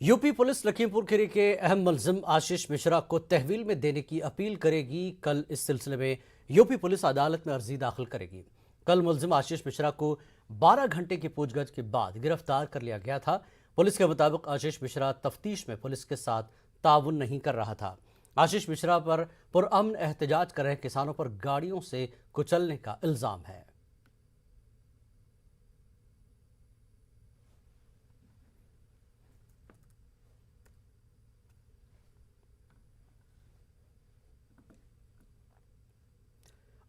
UP police Lakhimpur Kheri के अहम मुलजिम आशीष मिश्रा को तहवील में देने की अपील करेगी। कल इस सिलसिले में यूपी पुलिस अदालत में अर्जी दाखिल करेगी। कल मुलजिम आशीष मिश्रा को 12 घंटे की पूछताछ के बाद गिरफ्तार कर लिया गया था। पुलिस के मुताबिक आशीष मिश्रा तफ्तीश में पुलिस के साथ ताउन नहीं कर रहा था। आशीष मिश्रा पर पुरअमन एहतजाज कर रहे किसानों पर गाड़ियों से कुचलने का इल्जाम है।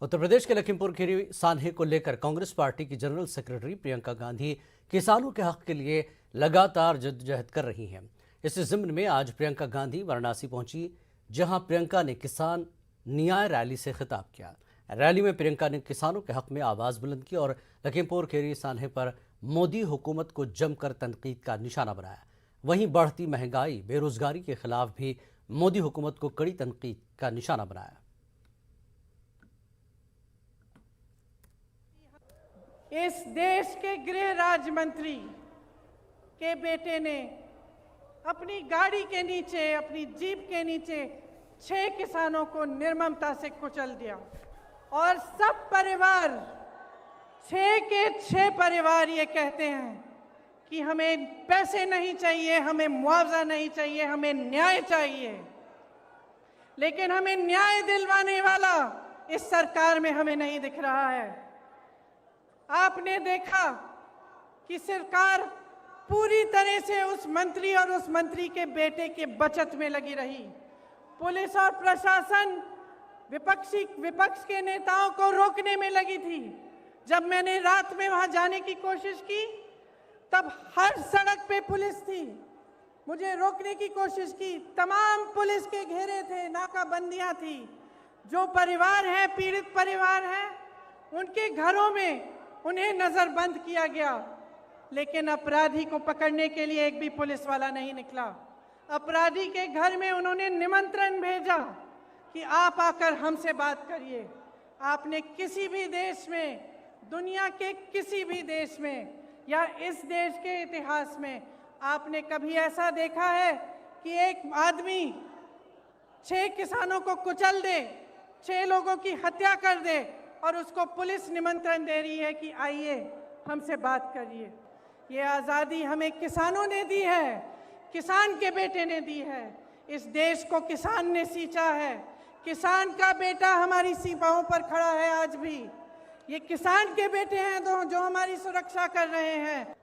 उत्तर प्रदेश के लखीमपुर खीरी सान्हे को लेकर कांग्रेस पार्टी की जनरल सेक्रेटरी प्रियंका गांधी किसानों के हक के लिए लगातार जद्दोजहद कर रही हैं। इस जिम्न में आज प्रियंका गांधी वाराणसी पहुंची, जहां प्रियंका ने किसान न्याय रैली से खिताब किया। रैली में प्रियंका ने किसानों के हक में आवाज बुलंद की और लखीमपुर खीरी सान्हे पर मोदी हुकूमत को जमकर तनकीद का निशाना बनाया। वहीं बढ़ती महंगाई, बेरोजगारी के खिलाफ भी मोदी हुकूमत को कड़ी तनकीद का निशाना बनाया। इस देश के गृह राज्य मंत्री के बेटे ने अपनी गाड़ी के नीचे, अपनी जीप के नीचे 6 किसानों को निर्ममता से कुचल दिया और सब परिवार, 6 के 6 परिवार ये कहते हैं कि हमें पैसे नहीं चाहिए, हमें मुआवजा नहीं चाहिए, हमें न्याय चाहिए। लेकिन हमें न्याय दिलवाने वाला इस सरकार में हमें नहीं दिख रहा है। आपने देखा कि सरकार पूरी तरह से उस मंत्री और उस मंत्री के बेटे के बचत में लगी रही। पुलिस और प्रशासन विपक्ष के नेताओं को रोकने में लगी थी। जब मैंने रात में वहां जाने की कोशिश की, तब हर सड़क पे पुलिस थी, मुझे रोकने की कोशिश की। तमाम पुलिस के घेरे थे, नाकाबंदियां थी। जो परिवार है, पीड़ित परिवार है, उनके घरों में उन्हें नजरबंद किया गया, लेकिन अपराधी को पकड़ने के लिए एक भी पुलिस वाला नहीं निकला। अपराधी के घर में उन्होंने निमंत्रण भेजा कि आप आकर हमसे बात करिए। आपने किसी भी देश में, दुनिया के किसी भी देश में या इस देश के इतिहास में आपने कभी ऐसा देखा है कि एक आदमी 6 किसानों को कुचल दे, 6 लोगों की हत्या कर दे और उसको पुलिस निमंत्रण दे रही है कि आइए हमसे बात करिए? ये आज़ादी हमें किसानों ने दी है, किसान के बेटे ने दी है। इस देश को किसान ने सींचा है। किसान का बेटा हमारी सीमाओं पर खड़ा है आज भी। ये किसान के बेटे हैं जो हमारी सुरक्षा कर रहे हैं।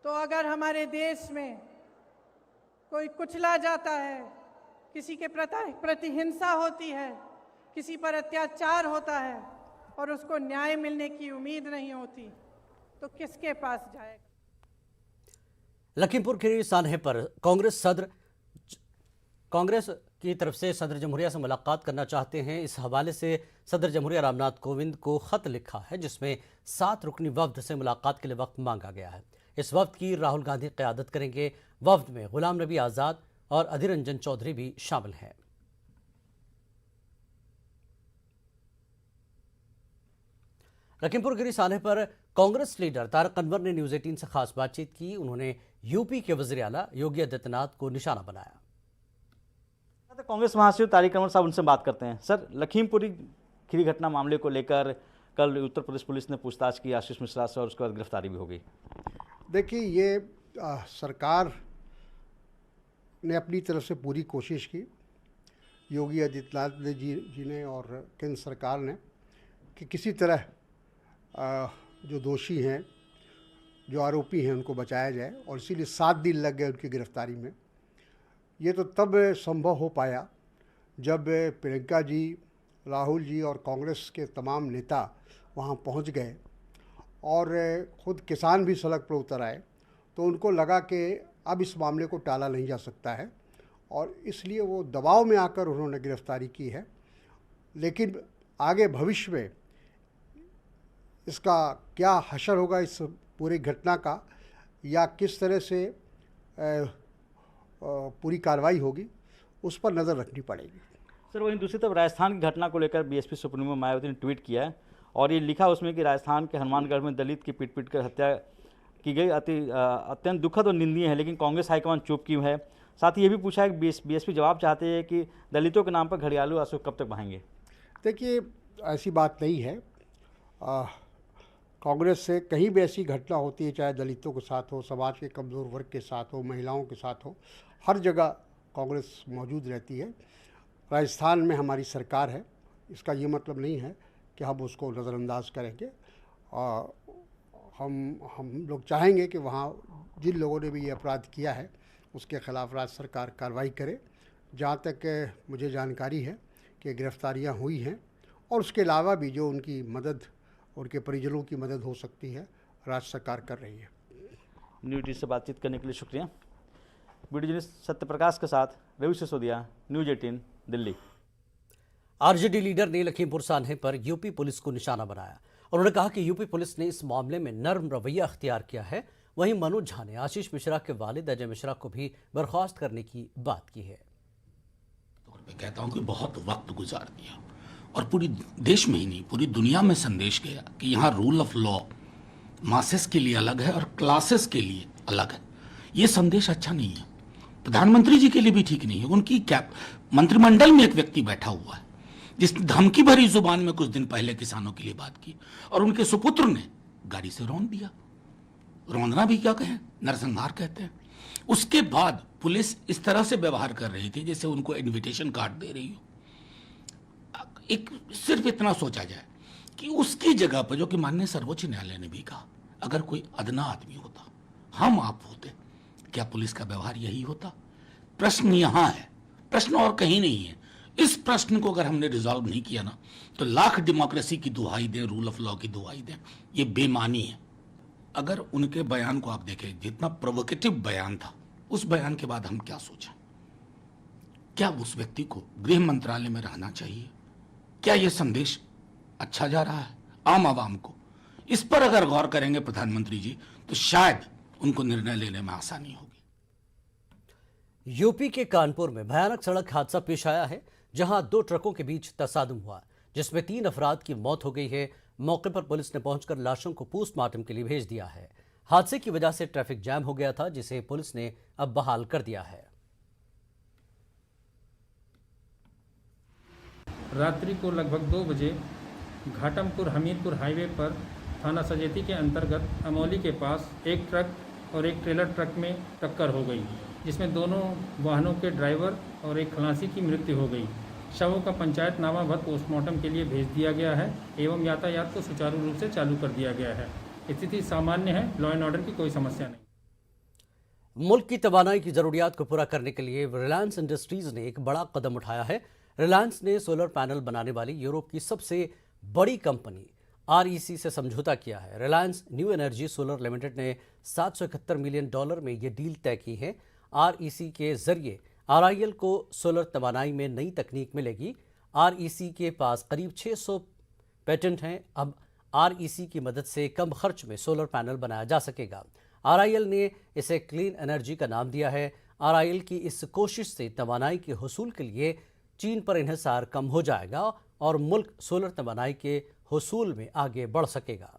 तो अगर हमारे देश में कोई कुचला जाता है, किसी के प्रति हिंसा होती है, किसी पर अत्याचार होता है और उसको न्याय मिलने की उम्मीद नहीं होती, तो किसके पास जाएगा? लखीमपुर खीरी सान्हे पर कांग्रेस की तरफ से सदर जमहूरिया से मुलाकात करना चाहते हैं। इस हवाले से सदर जमहूरिया रामनाथ कोविंद को खत लिखा है, जिसमें 7 रुकनी वफ्द से मुलाकात के लिए वक्त मांगा गया है। इस वफ्द की राहुल गांधी क़यादत करेंगे। वफ्द में गुलाम नबी आज़ाद और अधीर रंजन चौधरी भी शामिल हैं। लखीमपुर खीरी सान्हे पर कांग्रेस लीडर तारक अनवर ने न्यूज़ 18 से खास बातचीत की। उन्होंने यूपी के वज़ीर आला योगी आदित्यनाथ को निशाना बनाया। कांग्रेस महासचिव तारिक अनवर साहब, उनसे बात करते हैं। सर, लखीमपुर खीरी घटना मामले को लेकर कल उत्तर प्रदेश पुलिस ने पूछताछ की आशीष मिश्रा से और उसके बाद गिरफ्तारी भी हो गई। देखिए, ये सरकार ने अपनी तरफ से पूरी कोशिश की, योगी आदित्यनाथ जी ने और केंद्र सरकार ने, कि किसी तरह जो दोषी हैं, जो आरोपी हैं, उनको बचाया जाए। और इसीलिए 7 दिन लग गए उनकी गिरफ्तारी में। ये तो तब संभव हो पाया जब प्रियंका जी, राहुल जी और कांग्रेस के तमाम नेता वहाँ पहुँच गए और ख़ुद किसान भी सड़क पर उतर आए। तो उनको लगा कि अब इस मामले को टाला नहीं जा सकता है और इसलिए वो दबाव में आकर उन्होंने गिरफ्तारी की है। लेकिन आगे भविष्य में इसका क्या हशर होगा, इस पूरी घटना का, या किस तरह से पूरी कार्रवाई होगी, उस पर नज़र रखनी पड़ेगी। सर, वहीं दूसरी तरफ राजस्थान की घटना को लेकर बीएसपी सुप्रीमो मायावती ने ट्वीट किया है और ये लिखा उसमें कि राजस्थान के हनुमानगढ़ में दलित की पीट कर हत्या की गई अत्यंत दुखद और निंदनीय है, लेकिन कांग्रेस हाईकमान चुप क्यों है? साथ ही ये भी पूछा है कि बीएसपी जवाब चाहते हैं कि दलितों के नाम पर घड़ियालू आंसू कब तक बहाएंगे? देखिए, ऐसी बात नहीं है। कांग्रेस से कहीं भी ऐसी घटना होती है, चाहे दलितों के साथ हो, समाज के कमज़ोर वर्ग के साथ हो, महिलाओं के साथ हो, हर जगह कांग्रेस मौजूद रहती है। राजस्थान में हमारी सरकार है, इसका ये मतलब नहीं है कि हम उसको नज़रअंदाज करेंगे। हम लोग चाहेंगे कि वहाँ जिन लोगों ने भी ये अपराध किया है उसके ख़िलाफ़ राज्य सरकार कार्रवाई करे। जहाँ तक मुझे जानकारी है कि गिरफ्तारियाँ हुई हैं, और उसके अलावा भी जो उनकी मदद, उनके परिजनों की मदद हो सकती है, राज्य सरकार कर रही है। न्यूज 18 से बातचीत करने के लिए शुक्रिया। वीडियो जर्नलिस्ट सत्यप्रकाश के साथ Ravi Sisodia, news 18 Delhi. RJD leader ने लखीमपुर सान्हे पर यूपी पुलिस को निशाना बनाया। उन्होंने कहा कि यूपी पुलिस ने इस मामले में नर्म रवैया अख्तियार किया है। वहीं मनोज झा ने आशीष मिश्रा के वालिद अजय मिश्रा को भी बर्खास्त करने की बात की है। मैं कहता हूं कि बहुत वक्त गुजार दिया और पूरी देश में ही नहीं, पूरी दुनिया में संदेश गया कि यहाँ रूल ऑफ लॉ मासेस के लिए अलग है और क्लासेस के लिए अलग है। ये संदेश अच्छा नहीं है, प्रधानमंत्री जी के लिए भी ठीक नहीं है। उनकी क्या मंत्रिमंडल में एक व्यक्ति बैठा हुआ है जिसने धमकी भरी जुबान में कुछ दिन पहले किसानों के लिए बात की, और उनके सुपुत्र ने गाड़ी से रौंद दिया। रौंदना भी क्या कहें, नरसंहार कहते हैं। उसके बाद पुलिस इस तरह से व्यवहार कर रही थी जैसे उनको इनविटेशन कार्ड दे रही हो। एक सिर्फ इतना सोचा जाए कि उसकी जगह पर, जो कि माननीय सर्वोच्च न्यायालय ने भी कहा, अगर कोई अदना आदमी होता, हम आप होते, क्या पुलिस का व्यवहार यही होता? प्रश्न यहां है, प्रश्न और कहीं नहीं है। इस प्रश्न को अगर हमने रिजॉल्व नहीं किया ना, तो लाख डेमोक्रेसी की दुहाई दें, रूल ऑफ लॉ की दुहाई दें, ये बेमानी है। अगर उनके बयान को आप देखें, जितना प्रोवोकेटिव बयान था, उस बयान के बाद हम क्या सोचें? क्या उस व्यक्ति को गृह मंत्रालय में रहना चाहिए? क्या यह संदेश अच्छा जा रहा है आम आवाम को? इस पर अगर गौर करेंगे प्रधानमंत्री जी, तो शायद उनको निर्णय लेने में आसानी होगी। यूपी के कानपुर में भयानक सड़क हादसा पेश आया है, जहां 2 ट्रकों के बीच तसादुम हुआ, जिसमें 3 अफराद की मौत हो गई है। मौके पर पुलिस ने पहुंचकर लाशों को पोस्टमार्टम के लिए भेज दिया है। हादसे की वजह से ट्रैफिक जैम हो गया था, जिसे पुलिस ने अब बहाल कर दिया है। रात्रि को लगभग 2 बजे घाटमपुर हमीरपुर हाईवे पर थाना सजेती के अंतर्गत अमौली के पास एक ट्रक और एक ट्रेलर ट्रक में टक्कर हो गई, जिसमें दोनों वाहनों के ड्राइवर और एक खलासी की मृत्यु हो गई। शवों का पंचायतनामा भर पोस्टमार्टम के लिए भेज दिया गया है एवं यातायात को सुचारू रूप से चालू कर दिया गया है। स्थिति सामान्य है, लॉ एंड ऑर्डर की कोई समस्या नहीं। मुल्क की तवानाई की जरूरियात को पूरा करने के लिए रिलायंस इंडस्ट्रीज ने एक बड़ा कदम उठाया है। रिलायंस ने सोलर पैनल बनाने वाली यूरोप की सबसे बड़ी कंपनी REC से समझौता किया है। Reliance new energy solar limited ने $771 मिलियन में यह डील तय की है। REC के जरिए RIL को सोलर तवानाई में नई तकनीक मिलेगी। REC के पास करीब 600 पेटेंट हैं। अब REC की मदद से कम खर्च में सोलर पैनल बनाया जा सकेगा। RIL ने इसे क्लीन एनर्जी का नाम दिया है। RIL की इस कोशिश से तवानाई के हुसूल के लिए चीन पर इन्हिसार कम हो जाएगा और मुल्क सोलर तवानाई के हुसूल में आगे बढ़ सकेगा।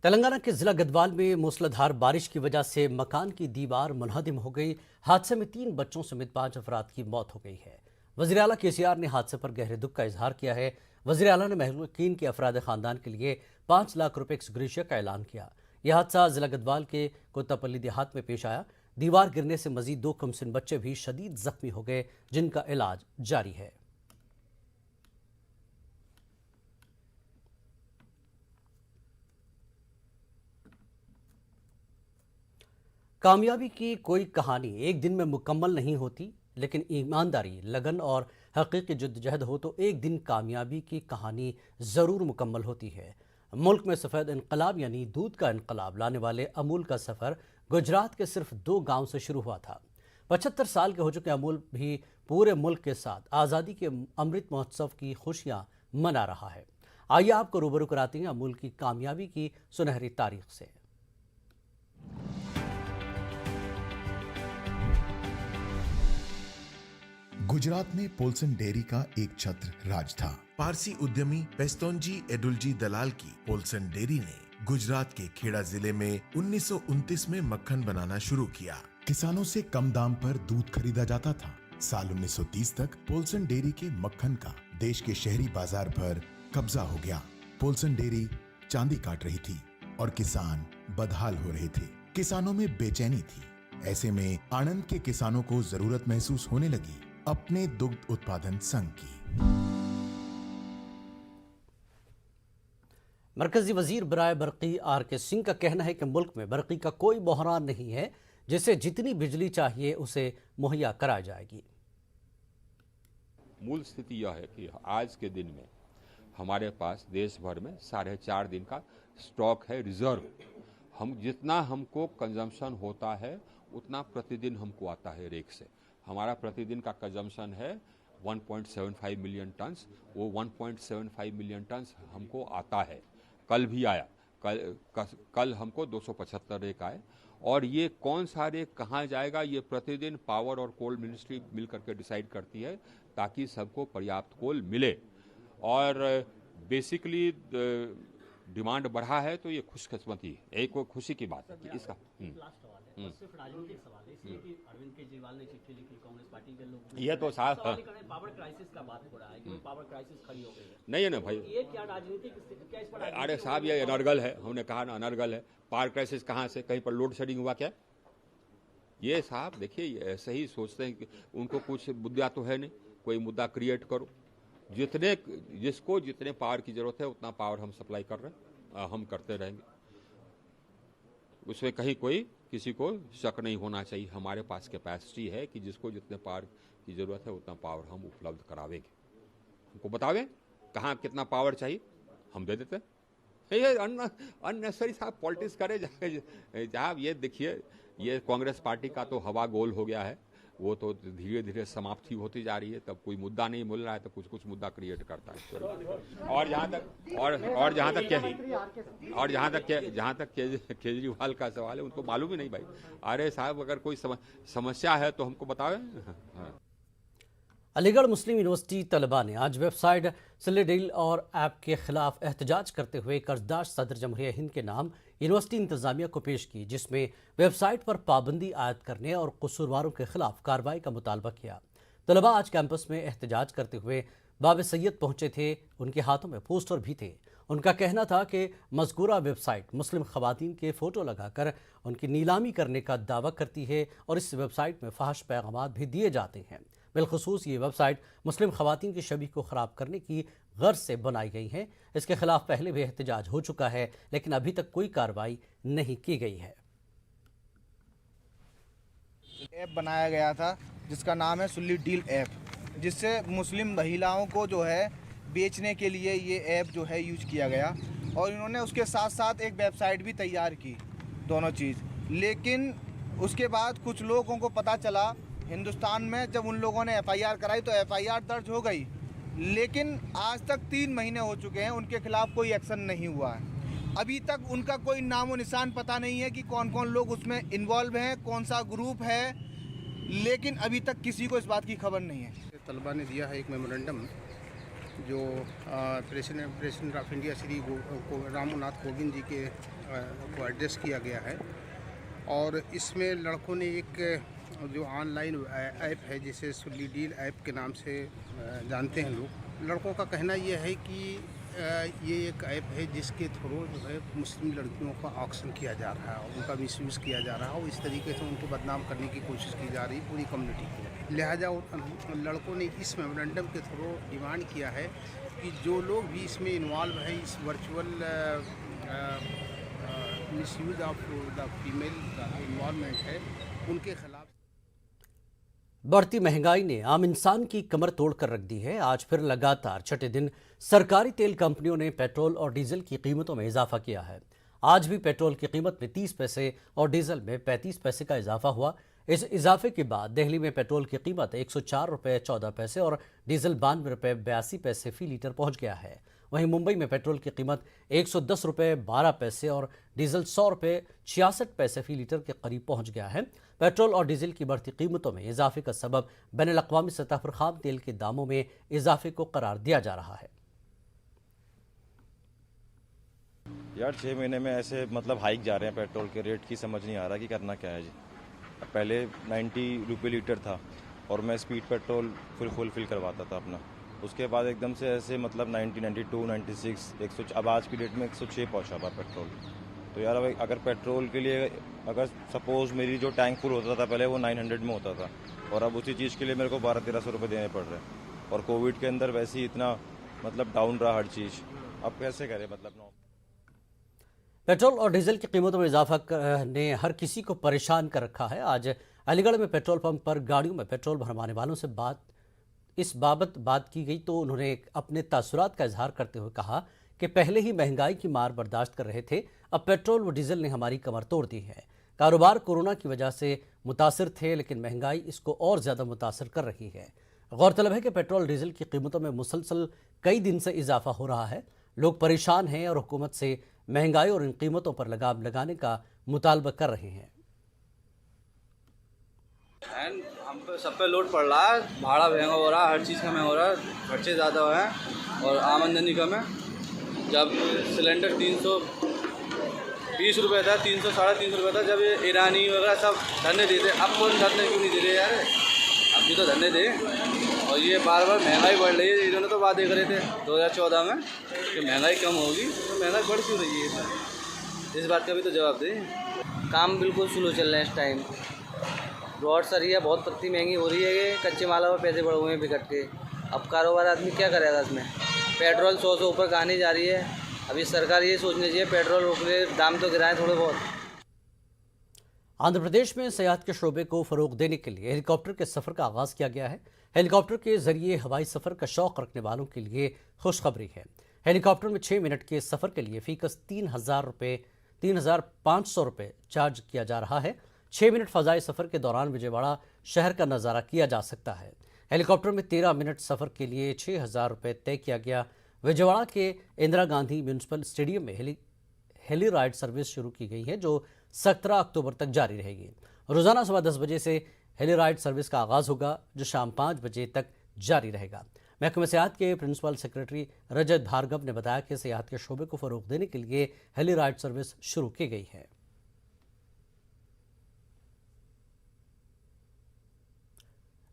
तेलंगाना के जिला गढ़वाल में मूसलाधार बारिश की वजह से मकान की दीवार मुनहदिम हो गई। हादसे में 3 बच्चों समेत 5 अफराद की मौत हो गई है। वज़ीर आला KCR ने हादसे पर गहरे दुख का इजहार किया है। वज़ीर आला ने महलूकीन के अफराद खानदान के लिए 5 लाख रुपए एक्सग्रेशिया का ऐलान किया। यह हादसा जिला गढ़वाल के कोत्तापल्ली देहात में पेश आया। दीवार गिरने से मजीद 2 कमसिन बच्चे भी शदीद जख्मी हो गए, जिनका इलाज जारी है। कामयाबी की कोई कहानी एक दिन में मुकम्मल नहीं होती, लेकिन ईमानदारी, लगन और हकीकी जद्दोजहद हो तो एक दिन कामयाबी की कहानी ज़रूर मुकम्मल होती है। मुल्क में सफ़ेद इनकलाब यानी दूध का इनकलाब लाने वाले अमूल का सफ़र गुजरात के सिर्फ 2 गांव से शुरू हुआ था। 75 साल के हो चुके अमूल भी पूरे मुल्क के साथ आज़ादी के अमृत महोत्सव की खुशियां मना रहा है। आइए आपको रूबरू कराते हैं अमूल की कामयाबी की सुनहरी तारीख से। गुजरात में पोल्सन डेयरी का एक छत्र राज था। पारसी उद्यमी पेस्तोनजी एडुलजी दलाल की पोल्सन डेयरी ने गुजरात के खेड़ा जिले में 1929 में मक्खन बनाना शुरू किया। किसानों से कम दाम पर दूध खरीदा जाता था। साल 1930 तक पोल्सन डेयरी के मक्खन का देश के शहरी बाजार पर कब्जा हो गया। पोल्सन डेयरी चांदी काट रही थी और किसान बदहाल हो रहे थे। किसानों में बेचैनी थी। ऐसे में आणंद के किसानों को जरूरत महसूस होने लगी अपने दुग्ध उत्पादन संघ की। मरकजी वजीर बराए बरकी आर.के. सिंह का कहना है कि मुल्क में बरकी का कोई बहरान नहीं है, जिसे जितनी बिजली चाहिए उसे मुहैया कराई जाएगी। मूल स्थिति यह है कि आज के दिन में हमारे पास देश भर में 4.5 दिन का स्टॉक है, रिजर्व। हम जितना हमको कंजम्पशन होता है उतना प्रतिदिन हमको आता है रेक से। हमारा प्रतिदिन का कंजम्पशन है 1.75 मिलियन टन्स। वो 1.75 मिलियन टन्स हमको आता है। कल भी आया, कल हमको 275 रेक आए। और ये कौन सा रेक कहाँ जाएगा ये प्रतिदिन पावर और कोल मिनिस्ट्री मिल करके डिसाइड करती है, ताकि सबको पर्याप्त कोल मिले। और बेसिकली डिमांड बढ़ा है तो ये खुशकिस्मती है, एक वो खुशी की बात है कि इसका सिर्फ राजनीतिक सवाल है, इसलिए कि अरविंद केजरीवाल ने चिट्ठी लिखी कांग्रेस पार्टी के लोग, ये तो साफ पावर क्राइसिस का बात हो रहा है कि पावर क्राइसिस खड़ी हो गई है। नहीं है ना भाई, ये क्या राजनीतिक क्या इस पर? अरे साहब ये अनर्गल है, हमने कहा ना अनर्गल है। पावर क्राइसिस कहाँ से? कहीं पर लोड शेडिंग हुआ क्या? ये साहब देखिए ऐसे ही सोचते हैं कि उनको कुछ मुद्दा तो है नहीं, कोई मुद्दा क्रिएट करो। जिसको जितने पावर की जरूरत है उतना पावर हम सप्लाई कर रहे हैं, हम करते रहेंगे। उसमें कहीं कोई किसी को शक नहीं होना चाहिए। हमारे पास कैपेसिटी है कि जिसको जितने पावर की जरूरत है उतना पावर हम उपलब्ध करावेंगे। हमको बतावें कहाँ कितना पावर चाहिए, हम दे देते हैं। ये अननेसेसरी साहब पॉलिटिक्स करे जहाँ ये देखिए, ये कांग्रेस पार्टी का तो हवा गोल हो गया है, वो तो धीरे धीरे समाप्ति होती जा रही है। तब कोई मुद्दा नहीं मिल रहा है तो कुछ कुछ मुद्दा क्रिएट करता है। और जहाँ तक केजरीवाल का सवाल है, उनको मालूम ही नहीं भाई। अरे साहब अगर कोई समस्या है तो हमको बतावे। हाँ। अलीगढ़ मुस्लिम यूनिवर्सिटी तलबा ने आज वेबसाइट सिल्ली डील और ऐप के खिलाफ एहतजाज करते हुए कर्जदार सदर जमहूरिया हिंद के नाम यूनिवर्सिटी इंतजामिया को पेश की, जिसमें वेबसाइट पर पाबंदी आयद करने और कसूरवारों के खिलाफ कार्रवाई का मुतालबा किया। तलबा आज कैंपस में एहतजाज करते हुए बाब सैयद पहुंचे थे। उनके हाथों में पोस्टर भी थे। उनका कहना था कि मज़कूरा वेबसाइट मुस्लिम खवातीन के फ़ोटो लगाकर उनकी नीलामी करने का दावा करती है और इस वेबसाइट में फहश पैगामात भी दिए जाते हैं। बिलखुसूस ये वेबसाइट मुस्लिम खवातीन की छवि को ख़राब करने की गर्ज से बनाई गई है। इसके खिलाफ पहले भी एहतजाज हो चुका है, लेकिन अभी तक कोई कार्रवाई नहीं की गई है। ऐप बनाया गया था जिसका नाम है सुल्ली डील ऐप, जिससे मुस्लिम महिलाओं को जो है बेचने के लिए ये ऐप जो है यूज किया गया। और इन्होंने उसके साथ साथ एक वेबसाइट भी तैयार की, दोनों चीज़। लेकिन उसके बाद कुछ लोगों को पता चला हिंदुस्तान में, जब उन लोगों ने एफआईआर कराई तो एफआईआर दर्ज हो गई, लेकिन आज तक 3 महीने हो चुके हैं, उनके खिलाफ कोई एक्शन नहीं हुआ है। अभी तक उनका कोई नामो निशान पता नहीं है कि कौन कौन लोग उसमें इन्वॉल्व हैं, कौन सा ग्रुप है, लेकिन अभी तक किसी को इस बात की खबर नहीं है। तलबा ने दिया है एक मेमोरेंडम जो president of India Shri Ramnath Kovind ji के को एड्रेस किया गया है। और इसमें लड़कों ने एक जो ऑनलाइन ऐप है जिसे सुल्ली डील ऐप के नाम से जानते हैं लोग, लड़कों का कहना यह है कि ये एक ऐप है जिसके थ्रू जो है मुस्लिम लड़कियों का ऑक्शन किया जा रहा है, उनका मिसयूज़ किया जा रहा है और इस तरीके से उनको बदनाम करने की कोशिश की जा रही है पूरी कम्युनिटी को। लिहाजा लड़कों ने इस मेमोरेंडम के थ्रू डिमांड किया है कि जो लोग भी इसमें इन्वॉल्व है, इस virtual misuse of the female का इन्वॉल्वमेंट है, उनके खिलाफ। बढ़ती महंगाई ने आम इंसान की कमर तोड़कर रख दी है। आज फिर लगातार छठे दिन सरकारी तेल कंपनियों ने पेट्रोल और डीजल की कीमतों में इजाफा किया है। आज भी पेट्रोल की कीमत में 30 पैसे और डीजल में 35 पैसे का इजाफा हुआ। इस इजाफे के बाद दिल्ली में पेट्रोल की कीमत 104 रुपये 14 पैसे और डीजल 92 रुपये 82 पैसे फी लीटर पहुंच गया है। वहीं मुंबई में पेट्रोल की कीमत 110 रुपये 12 पैसे और डीजल 100 रुपये 66 पैसे फी लीटर के करीब पहुंच गया है। पेट्रोल और डीजल की बढ़ती कीमतों में इजाफे का सबब बैनुल-अक़वामी सतह पर खाम तेल के दामों में इजाफे को करार दिया जा रहा है। यार 6 महीने में ऐसे मतलब हाइक जा रहे हैं पेट्रोल के रेट की, समझ नहीं आ रहा कि करना क्या है जी। पहले 90 रुपये लीटर था और मैं स्पीड पेट्रोल फुल फिल करवाता था अपना, उसके बाद एकदम से ऐसे मतलब 90, 92, 96, 100, अब आज की डेट में 106 पहुंचा हुआ पेट्रोल। तो यार अब अगर पेट्रोल के लिए अगर सपोज मेरी जो टैंक फुल होता था पहले वो 900 में होता था और अब उसी चीज़ के लिए मेरे को 1200-1300 रुपये देने पड़ रहे हैं और कोविड के अंदर वैसे ही इतना मतलब डाउन रहा हर चीज़, अब कैसे करें मतलब। पेट्रोल और डीजल की कीमतों में इजाफा ने हर किसी को परेशान कर रखा है। आज अलीगढ़ में पेट्रोल पंप पर गाड़ियों में पेट्रोल भरवाने वालों से इस बाबत बात की गई तो उन्होंने अपने तासुरात का इजहार करते हुए कहा कि पहले ही महंगाई की मार बर्दाश्त कर रहे थे, अब पेट्रोल व डीजल ने हमारी कमर तोड़ दी है। कारोबार कोरोना की वजह से मुतासिर थे, लेकिन महंगाई इसको और ज़्यादा मुतासिर कर रही है। गौरतलब है कि पेट्रोल डीजल की कीमतों में मुसलसल कई दिन से इजाफा हो रहा है। लोग परेशान हैं और हुकूमत से महंगाई और इन कीमतों पर लगाम लगाने का मुतालबा कर रहे हैं। हम पे सब पे लोड पड़ रहा है, भाड़ा महंगा हो रहा है, हर चीज़ का महंगा हो रहा है, खर्चे ज़्यादा हुए हैं और आमदनी कम है। जब सिलेंडर 320 रुपये था, 300 साढ़े 300 रुपये था, जब ये ईरानी वगैरह सब धरने देते, अब कौन धरने क्यों नहीं दे रहे यार, अब भी तो धरने दे। और ये बार बार महंगाई बढ़ रही है, इन्होंने तो वादे करे थे 2014 में कि महंगाई कम होगी, तो महंगाई बढ़ क्यों रही है, इस बात का भी तो जवाब दें। काम बिल्कुल स्लो चल रहे हैं इस टाइम। रोड सरिया बहुत पत्ती महंगी हो रही है, ये कच्चे माला पर पैसे बढ़े हुए हैं बिकट के। अब कारोबार आदमी क्या करेगा इसमें। पेट्रोल 100 से ऊपर कहानी जा रही है। अभी सरकार ये सोचनी चाहिए पेट्रोल रोकने दाम तो गिराएं थोड़े बहुत। आंध्र प्रदेश में सेहत के शोबे को फरोग देने के लिए हेलीकॉप्टर के सफर का आगाज किया गया है। हेलीकॉप्टर के जरिए हवाई सफर का शौक रखने वालों के लिए खुशखबरी है। हेलीकॉप्टर में 6 मिनट के सफर के लिए फीकस 3,500 रुपये चार्ज किया जा रहा है। 6 मिनट फजाई सफर के दौरान विजयवाड़ा शहर का नज़ारा किया जा सकता है। हेलीकॉप्टर में 13 मिनट सफर के लिए 6,000 रुपये तय किया गया। विजयवाड़ा के इंदिरा गांधी म्यूनिसिपल स्टेडियम में हेली राइड सर्विस शुरू की गई है, जो 17 अक्टूबर तक जारी रहेगी। रोजाना सुबह 10 बजे से हेली राइड सर्विस का आगाज होगा, जो शाम 5 बजे तक जारी रहेगा। महकमे सेहत के प्रिंसिपल सेक्रेटरी रजत भार्गव ने बताया कि सेहत के शोबे को फरोग देने के लिए हेली राइड सर्विस शुरू की गई है।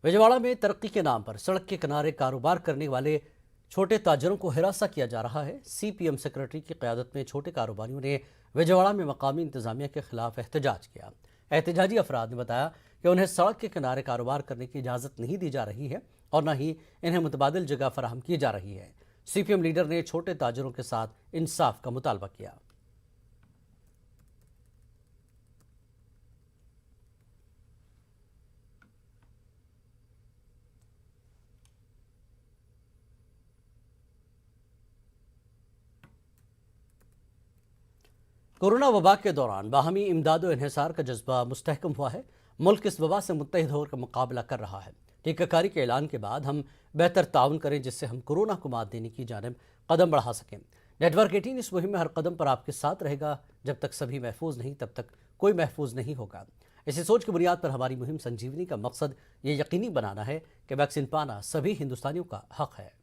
विजयवाड़ा में तरक्की के नाम पर सड़क के किनारे कारोबार करने वाले छोटे ताजरों को हिरासा किया जा रहा है। सीपीएम सेक्रेटरी की क़यादत में छोटे कारोबारियों ने विजयवाड़ा में मकामी इंतजामिया के खिलाफ एहतजाज किया। एहतजाजी अफराद ने बताया कि उन्हें सड़क के किनारे कारोबार करने की इजाज़त नहीं दी जा रही है और न ही इन्हें मुतबादिल जगह फराहम की जा रही है। सीपीएम लीडर ने छोटे ताजरों के साथ इंसाफ का मुतालबा किया। कोरोना वबा के दौरान बाहमी इमदाद और इन्हिसार का जज्बा मुस्तहकम हुआ है। मुल्क इस वबा से मुत्तहिद होकर मुकाबला कर रहा है। टीकाकारी के ऐलान के बाद हम बेहतर ताउन करें, जिससे हम कोरोना को मात देने की जानिब कदम बढ़ा सकें। नेटवर्क 18 इस मुहिम में हर कदम पर आपके साथ रहेगा। जब तक सभी महफूज नहीं, तब तक कोई महफूज नहीं होगा। इसी सोच की बुनियाद पर हमारी मुहिम संजीवनी का मकसद ये यकीनी बनाना है कि वैक्सीन पाना सभी हिंदुस्तानियों का हक है।